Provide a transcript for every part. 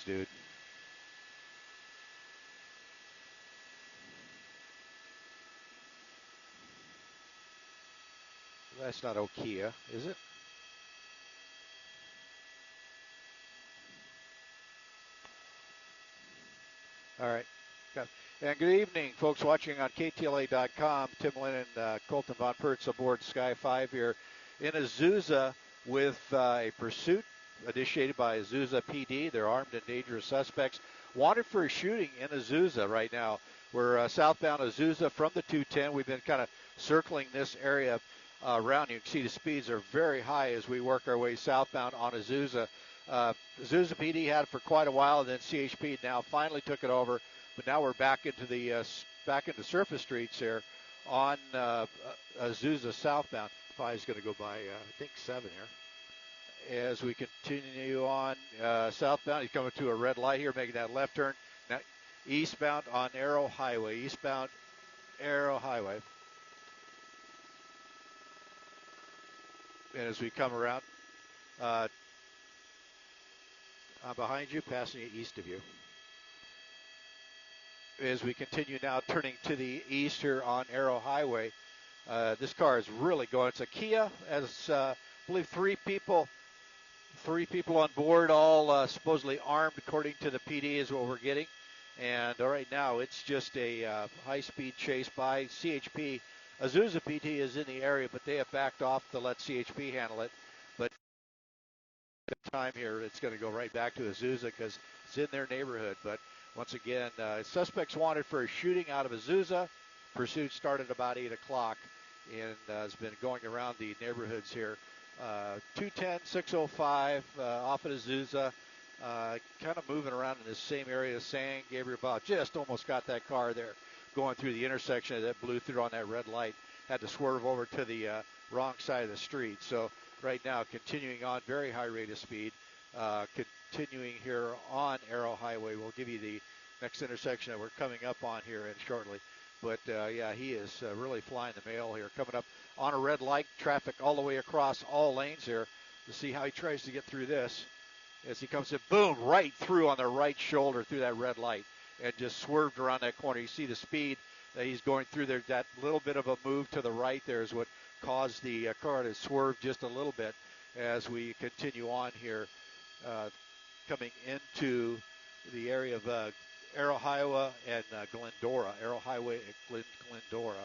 dude. That's not Okia, is it? All right. And good evening, folks watching on KTLA.com. Tim Lynn and Colton Von Pertz aboard Sky 5 here in Azusa with a pursuit initiated by Azusa PD. They're armed and dangerous suspects wanted for a shooting in Azusa right now. We're southbound Azusa from the 210. We've been kind of circling this area around. You can see the speeds are very high as we work our way southbound on Azusa. Azusa PD had it for quite a while, and then CHP now finally took it over. But now we're back into the surface streets here on Azusa southbound. 5 is going to go by, I think 7 here. As we continue on southbound, he's coming to a red light here, making that left turn. Now eastbound on Arrow Highway. Eastbound Arrow Highway. And as we come around, I'm behind you, passing you east of you. As we continue now turning to the east here on Arrow Highway, this car is really going. It's a Kia, as I believe three people on board, all supposedly armed, according to the PD, is what we're getting. And right now, it's just a high-speed chase by CHP. Azusa PD is in the area, but they have backed off to let CHP handle it. But time here, it's going to go right back to Azusa because it's in their neighborhood. But once again, suspects wanted for a shooting out of Azusa. Pursuit started about 8 o'clock and has been going around the neighborhoods here. 210, 605 off at Azusa. Kind of moving around in the same area as San Gabriel. Just almost got that car there going through the intersection that blew through on that red light. Had to swerve over to the wrong side of the street. So right now, continuing on, very high rate of speed. Continuing here on Arrow Highway. We'll give you the next intersection that we're coming up on here in shortly. But yeah, he is really flying the mail here. Coming up on a red light, traffic all the way across all lanes here to see how he tries to get through this. As he comes in, boom, right through on the right shoulder through that red light and just swerved around that corner. You see the speed that he's going through there. That little bit of a move to the right there is what caused the car to swerve just a little bit as we continue on here, coming into the area of Arrow Highway and Glendora. Arrow Highway and Glendora.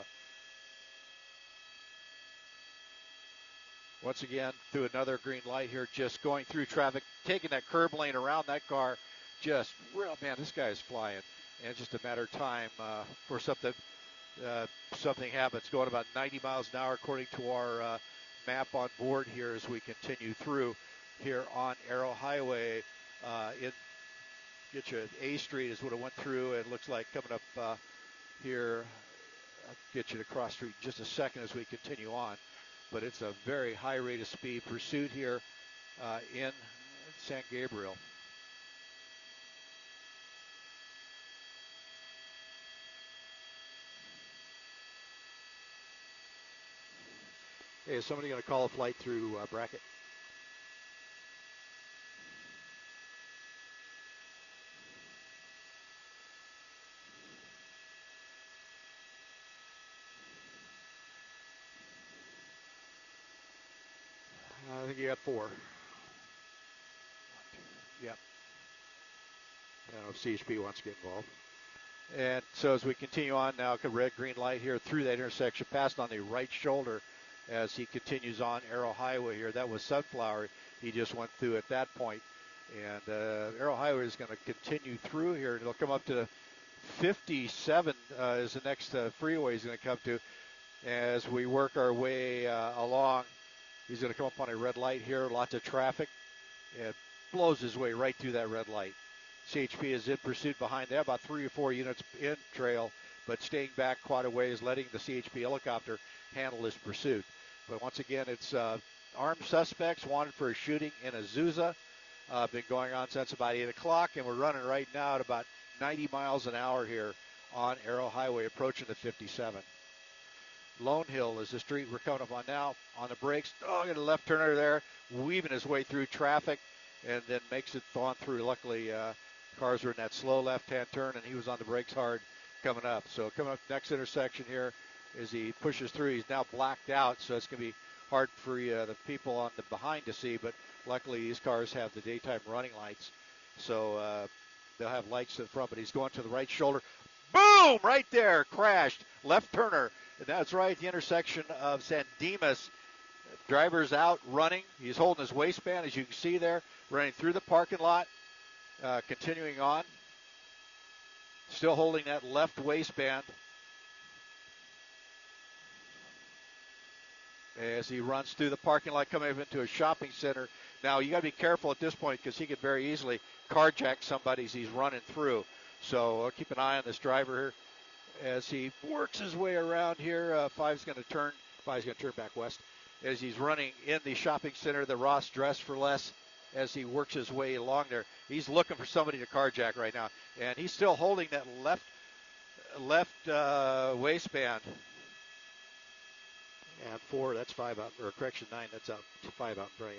Once again, through another green light here, just going through traffic, taking that curb lane around that car. Just real, man, this guy is flying. And it's just a matter of time for something happens. Going about 90 miles an hour according to our map on board here as we continue through here on Arrow Highway. Get you at A Street is what it went through. It looks like coming up here. I'll get you to Cross Street in just a second as we continue on. But it's a very high rate of speed pursuit here in San Gabriel. Hey, is somebody going to call a flight through Brackett? I think you got 4. Yep. I don't know if CHP wants to get involved. And so as we continue on now, red, green light here through that intersection, passed on the right shoulder as he continues on Arrow Highway here. That was Sunflower. He just went through at that point. And Arrow Highway is going to continue through here. It'll come up to 57 is the next freeway he's going to come to. As we work our way along, he's going to come up on a red light here. Lots of traffic. And blows his way right through that red light. CHP is in pursuit behind that, about 3 or 4 units in trail, but staying back quite a ways, letting the CHP helicopter handle this pursuit. But once again, it's armed suspects wanted for a shooting in Azusa. Been going on since about 8 o'clock, and we're running right now at about 90 miles an hour here on Arrow Highway, approaching the 57. Lone Hill is the street we're coming up on now. On the brakes, got a left turner there, weaving his way through traffic, and then makes it on through. Luckily, Cars were in that slow left-hand turn, and he was on the brakes hard coming up. So coming up next intersection here, as he pushes through, he's now blacked out, so it's going to be hard for the people on the behind to see, but luckily these cars have the daytime running lights, so they'll have lights in front, but he's going to the right shoulder. Boom! Right there, crashed, left turner, and that's right at the intersection of San Dimas. Driver's out running. He's holding his waistband, as you can see there, running through the parking lot, continuing on, still holding that left waistband as he runs through the parking lot coming up into a shopping center. Now, you got to be careful at this point because he could very easily carjack somebody as he's running through. So keep an eye on this driver here as he works his way around here. Five's going to turn back west as he's running in the shopping center, the Ross Dress for Less, as he works his way along there. He's looking for somebody to carjack right now, and he's still holding that left waistband. And 4, that's 5 out, or correction, 9, that's out, 5 out in front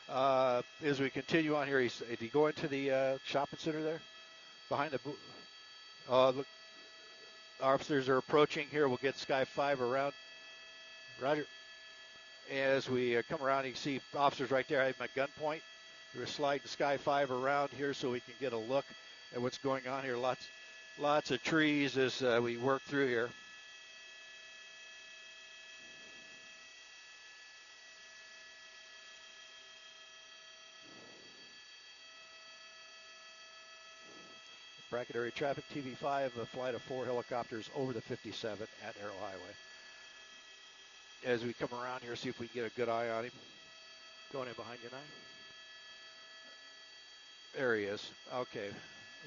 of you. As we continue on here, did he go into the shopping center there? Behind the booth? Look, officers are approaching here. We'll get Sky 5 around. Roger. As we come around, you can see officers right there. I have my gun point. We're sliding Sky 5 around here so we can get a look at what's going on here. Lots of trees as we work through here. Bracket area traffic, TV5, a flight of 4 helicopters over the 57 at Arrow Highway. As we come around here, see if we can get a good eye on him. Going in behind you, 9. There he is. Okay,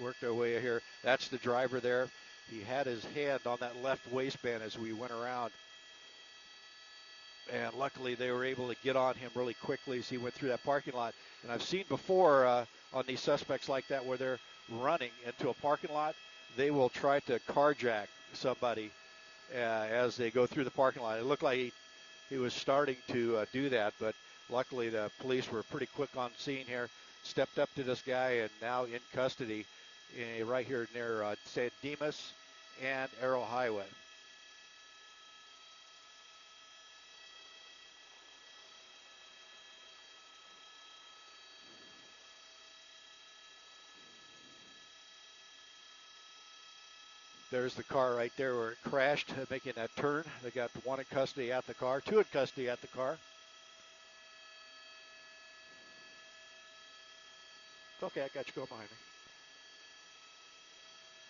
worked our way here. That's the driver there. He had his hand on that left waistband as we went around. And luckily they were able to get on him really quickly as he went through that parking lot. And I've seen before on these suspects like that where they're running into a parking lot, they will try to carjack somebody as they go through the parking lot. It looked like he was starting to do that, but luckily the police were pretty quick on scene here, stepped up to this guy, and now in custody right here near San Dimas and Arrow Highway. There's the car right there where it crashed, making that turn. They got 1 in custody at the car, 2 in custody at the car. Okay, I got you going behind me.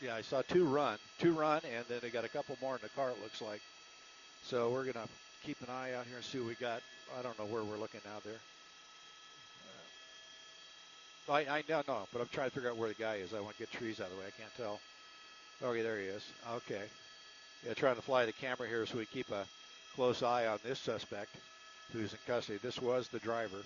Yeah, I saw 2 run, and then they got a couple more in the car, it looks like. So we're going to keep an eye out here and see what we got. I don't know where we're looking now there. I know, but I'm trying to figure out where the guy is. I want to get trees out of the way. I can't tell. Okay, there he is. Okay. Yeah, trying to fly the camera here so we keep a close eye on this suspect who's in custody. This was the driver.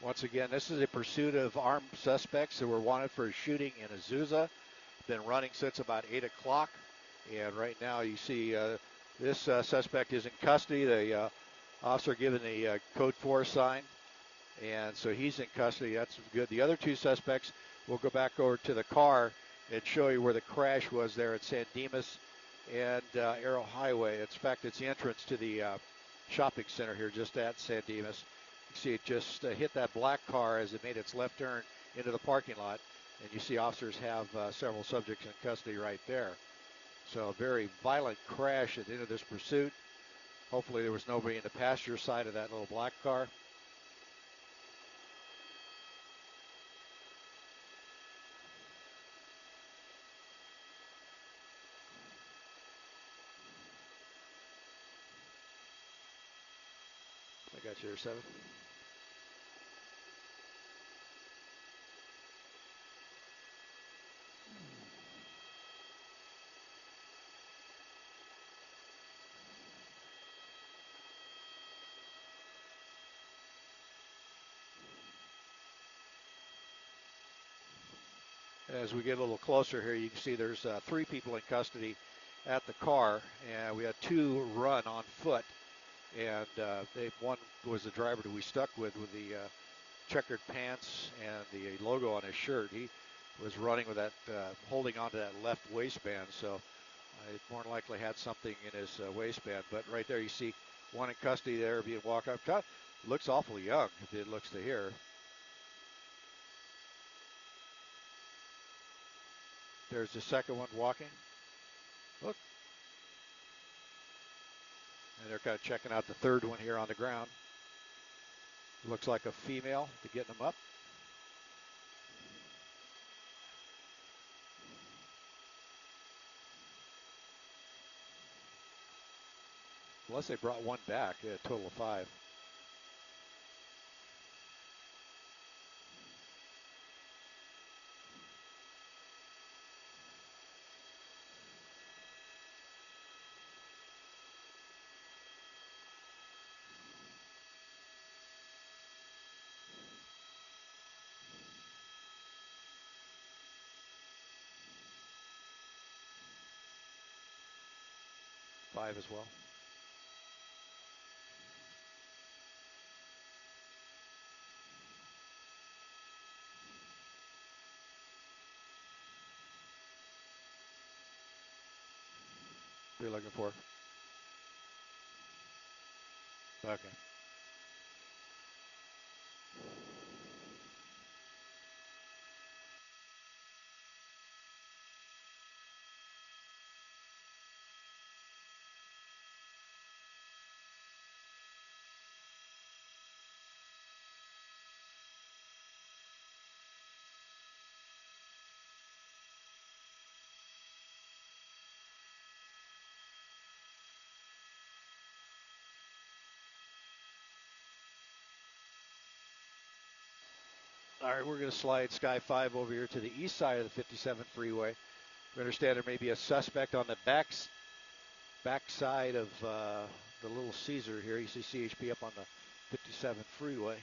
Once again, this is a pursuit of armed suspects who were wanted for a shooting in Azusa. Been running since about 8 o'clock. And right now you see this suspect is in custody. The officer given the code 4 sign. And so he's in custody. That's good. The other 2 suspects, we'll go back over to the car and show you where the crash was there at San Dimas and Arrow Highway. In fact, it's the entrance to the shopping center here just at San Dimas. You see it just hit that black car as it made its left turn into the parking lot. And you see officers have several subjects in custody right there. So a very violent crash at the end of this pursuit. Hopefully there was nobody in the passenger side of that little black car. I got you there, 7. As we get a little closer here, you can see there's 3 people in custody at the car, and we had 2 run on foot. And one was the driver that we stuck with the checkered pants and the logo on his shirt. He was running with that, holding onto that left waistband, so it more than likely had something in his waistband. But right there you see one in custody there being walked up. God, looks awfully young, if it looks to here. There's the second one walking. Look. And they're kind of checking out the third one here on the ground. Looks like a female to getting them up. Unless they brought one back, yeah, a total of 5. Five as well. What are you looking for? Okay. All right, we're going to slide Sky 5 over here to the east side of the 57 freeway. We understand there may be a suspect on the back side of the Little Caesar here. You see CHP up on the 57 freeway.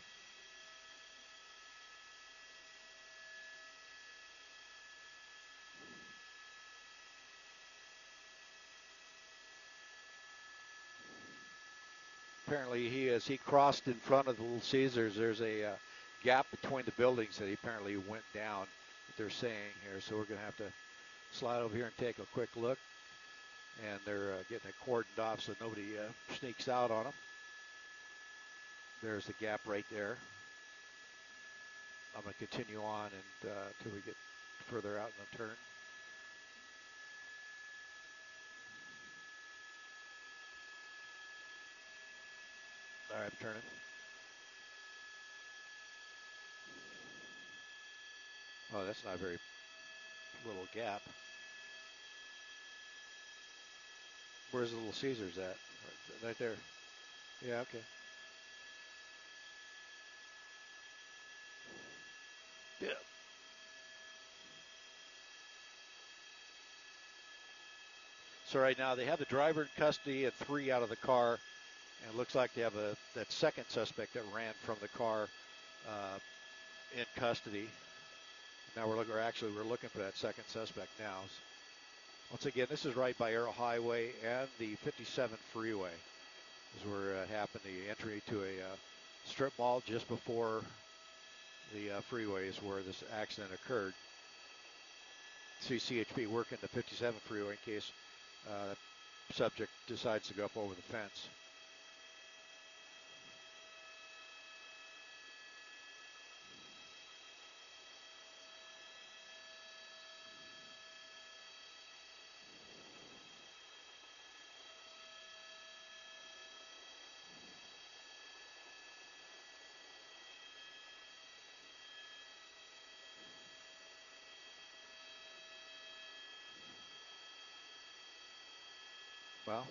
Apparently, as he crossed in front of the Little Caesars, there's a gap between the buildings that he apparently went down, that they're saying here. So we're going to have to slide over here and take a quick look. And they're getting it cordoned off so nobody sneaks out on them. There's the gap right there. I'm going to continue on until we get further out in the turn. All right, I'm turning. Oh, that's not a very little gap. Where's the Little Caesars at? Right there. Yeah, okay. Yeah. So right now they have the driver in custody and 3 out of the car, and it looks like they have that second suspect that ran from the car in custody. Now we're looking for that second suspect now. Once again, this is right by Arrow Highway and the 57 freeway. This is where it happened. The entry to a strip mall just before the freeway is where this accident occurred. CCHP working the 57 freeway in case the subject decides to go up over the fence. Well,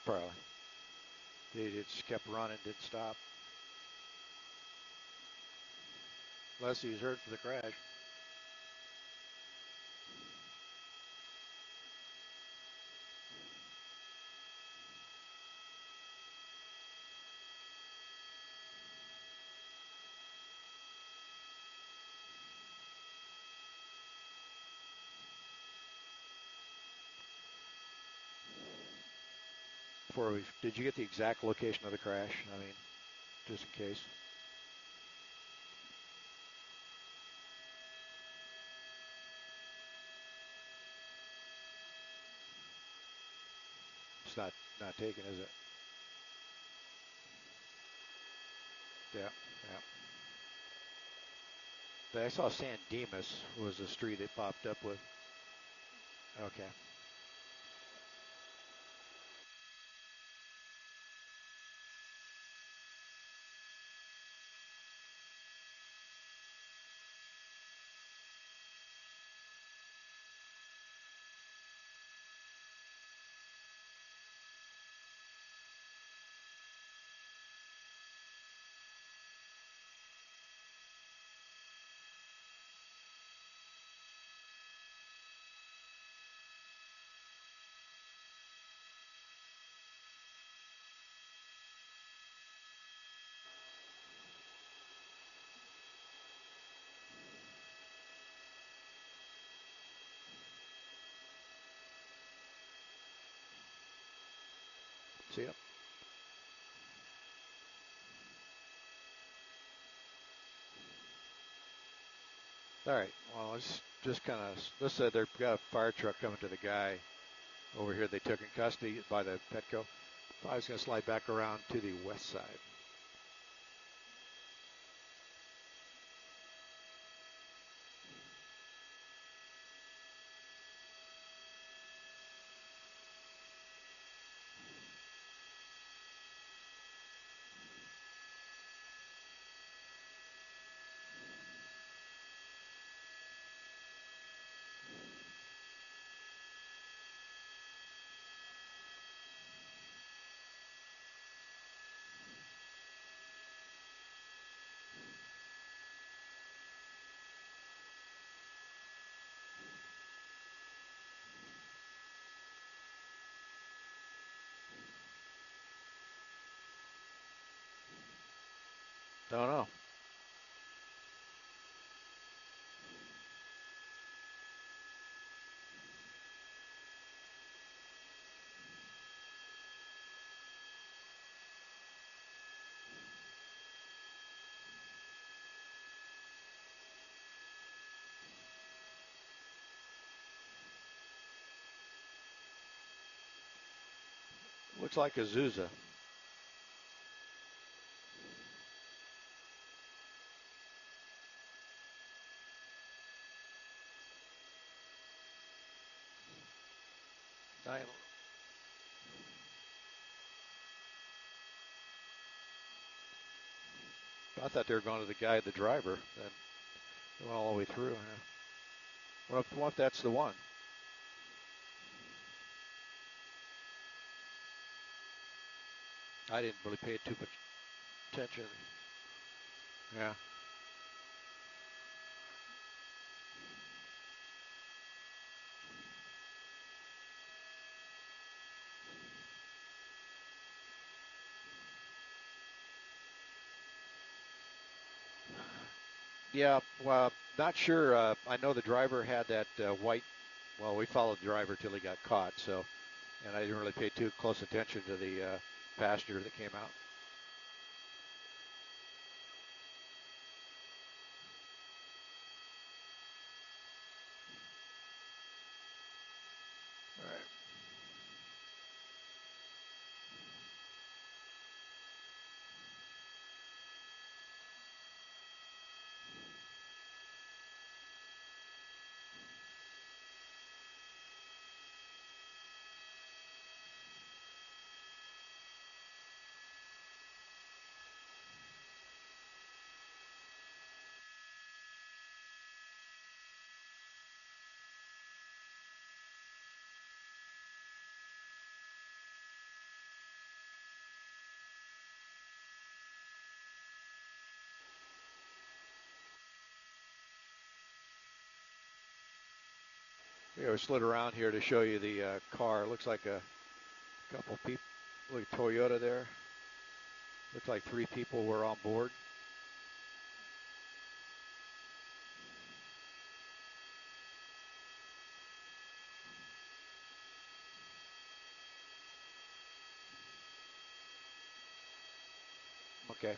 probably. They just kept running, didn't stop. Leslie was hurt for the crash. Did you get the exact location of the crash? I mean, just in case. It's not taken, is it? Yeah, yeah. I saw San Dimas was the street it popped up with. Okay. See ya. All right. Well, let's just kind of. Let's say they've got a fire truck coming to the guy over here. They took in custody by the Petco. I was going to slide back around to the west side. Don't know. Looks like Azusa. I thought they were going to the guy, the driver. That went all the way through. What if that's the one? I didn't really pay too much attention. Yeah. Yeah. Well, not sure. I know the driver had that white. Well, we followed the driver till he got caught. So, and I didn't really pay too close attention to the passenger that came out. All right. We slid around here to show you the car. Looks like a couple people. Look at Toyota there. Looks like 3 people were on board. Okay.